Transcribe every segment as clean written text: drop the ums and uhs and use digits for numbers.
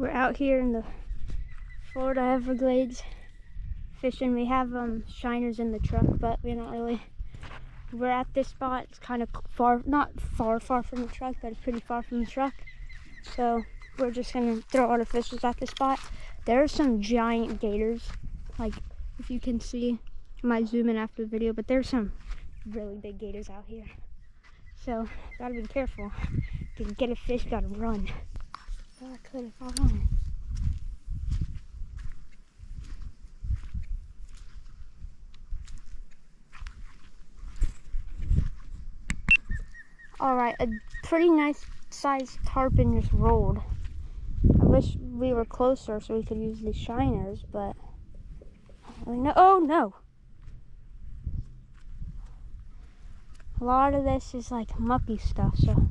We're out here in the Florida Everglades fishing. We have shiners in the truck, but we're not really. We're at this spot. It's kind of far, not far from the truck, but it's pretty far from the truck. So we're just gonna throw all the fishes at this spot. There are some giant gators, like if you can see. I might zoom in after the video, but there's some really big gators out here. So gotta be careful. If you get a fish, gotta run. Oh, I could if I wanted. Alright, a pretty nice sized tarpon just rolled. I wish we were closer so we could use the shiners, but I don't really know. Oh no! A lot of this is like mucky stuff, so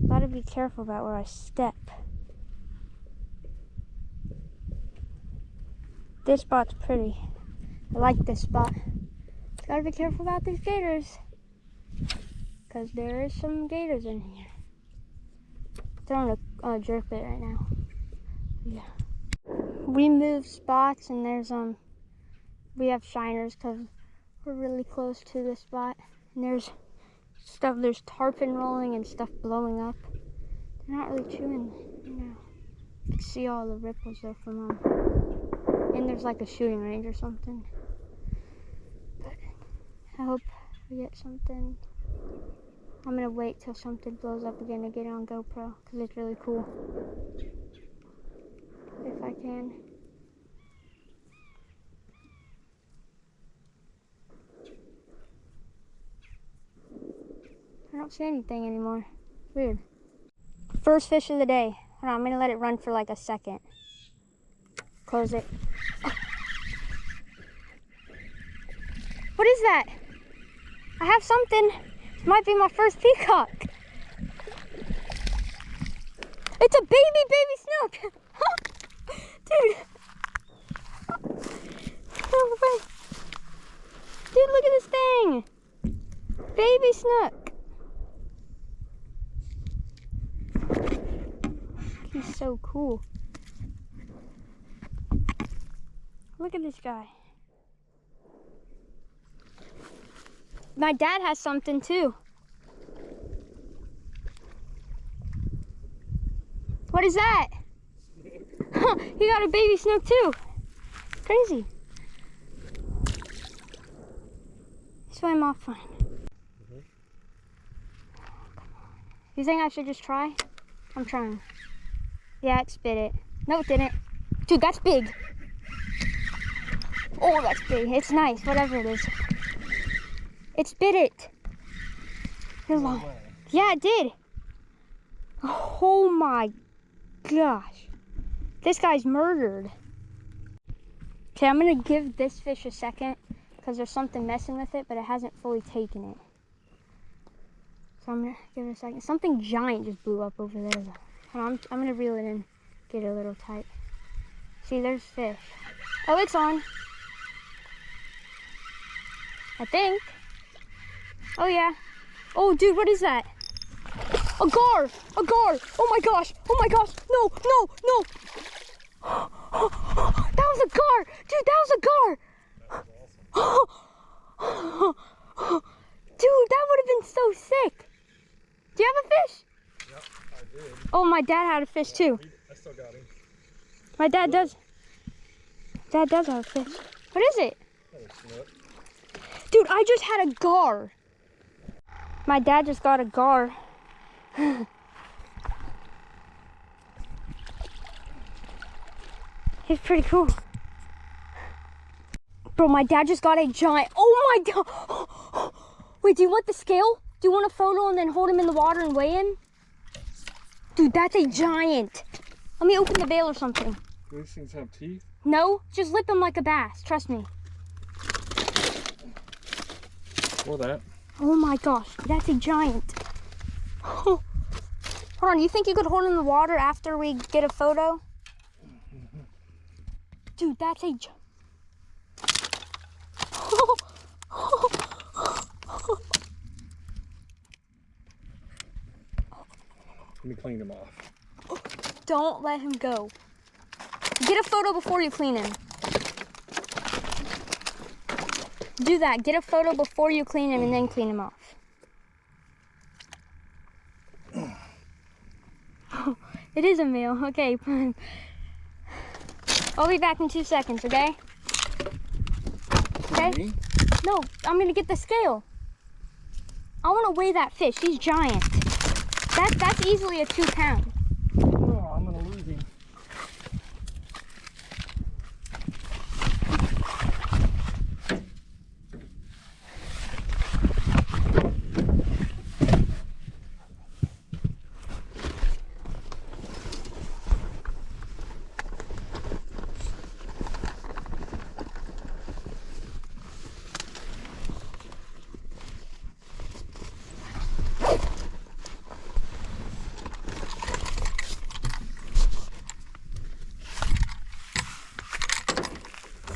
gotta be careful about where I step. This spot's pretty. I like this spot. Gotta be careful about these gators, because there is some gators in here. Throwing a jerk bait right now. Yeah. We move spots and there's we have shiners because we're really close to this spot. And there's tarpon rolling and stuff blowing up. They're not really chewing, you know. You can see all the ripples there from and there's like a shooting range or something. But I hope we get something. I'm gonna wait till something blows up again to get it on GoPro because it's really cool. If I can. I don't see anything anymore. Weird. First fish of the day. Hold on, I'm gonna let it run for like a second. Close it. Oh. What is that? I have something. This might be my first peacock. It's a baby snook. Dude. No way. Dude, look at this thing. Baby snook. He's so cool. Look at this guy. My dad has something too. What is that? He got a baby snook too. Crazy. He swam off fine. You think I should just try? I'm trying. Yeah, it spit it. No, it didn't. Dude, that's big. Oh, that's big. It's nice, whatever it is. It spit it. You're lying. Yeah, it did. Oh my gosh. This guy's murdered. Okay, I'm gonna give this fish a second because there's something messing with it, but it hasn't fully taken it. So I'm gonna give it a second. Something giant just blew up over there. I'm gonna reel it in, get it a little tight. See, there's fish. Oh, it's on. I think. Oh yeah. Oh dude, what is that? A gar! A gar! Oh my gosh! Oh my gosh! No! No! No! That was a gar! Dude, that was a gar! That was awesome. Dude, that would have been so sick! Do you have a fish? Yep, I did. Oh, my dad had a fish too. I still got him. My dad does. Dad does have a fish. What is it? Dude, I just had a gar. My dad just got a gar. He's pretty cool. Bro, my dad just got a giant. Oh my god. Wait, do you want the scale? Do you want a photo and then hold him in the water and weigh him? Dude, that's a giant. Let me open the bail or something. Do these things have teeth? No, just lip him like a bass. Trust me. Or that. Oh my gosh, that's a giant. Hold on, you think you could hold him in the water after we get a photo? Dude, that's a giant. Let me clean him off. Don't let him go. Get a photo before you clean him. Do that. Get a photo before you clean him and then clean him off. Oh, it is a male. Okay. I'll be back in 2 seconds, okay? Okay? Me? No, I'm gonna get the scale. I wanna weigh that fish. He's giant. That's easily a 2 pound. Oh, I'm gonna lose him.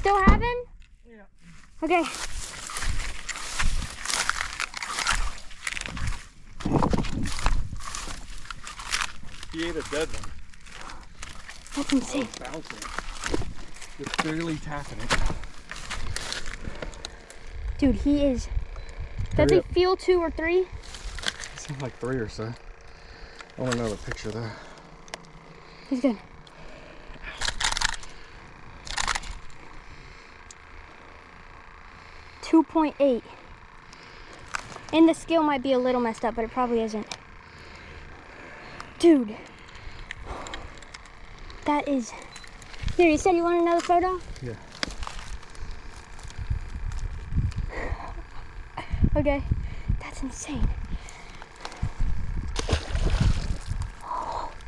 Still have him? Yeah. Okay. He ate a dead one. That's insane. Oh, bouncing. Just barely tapping it. Dude, he is. Does he feel 2 or 3? It seems like 3 or so. I want another picture though. He's good. .8. And the scale might be a little messed up, but it probably isn't. Dude. That is... Here, you said you want another photo? Yeah. Okay. That's insane.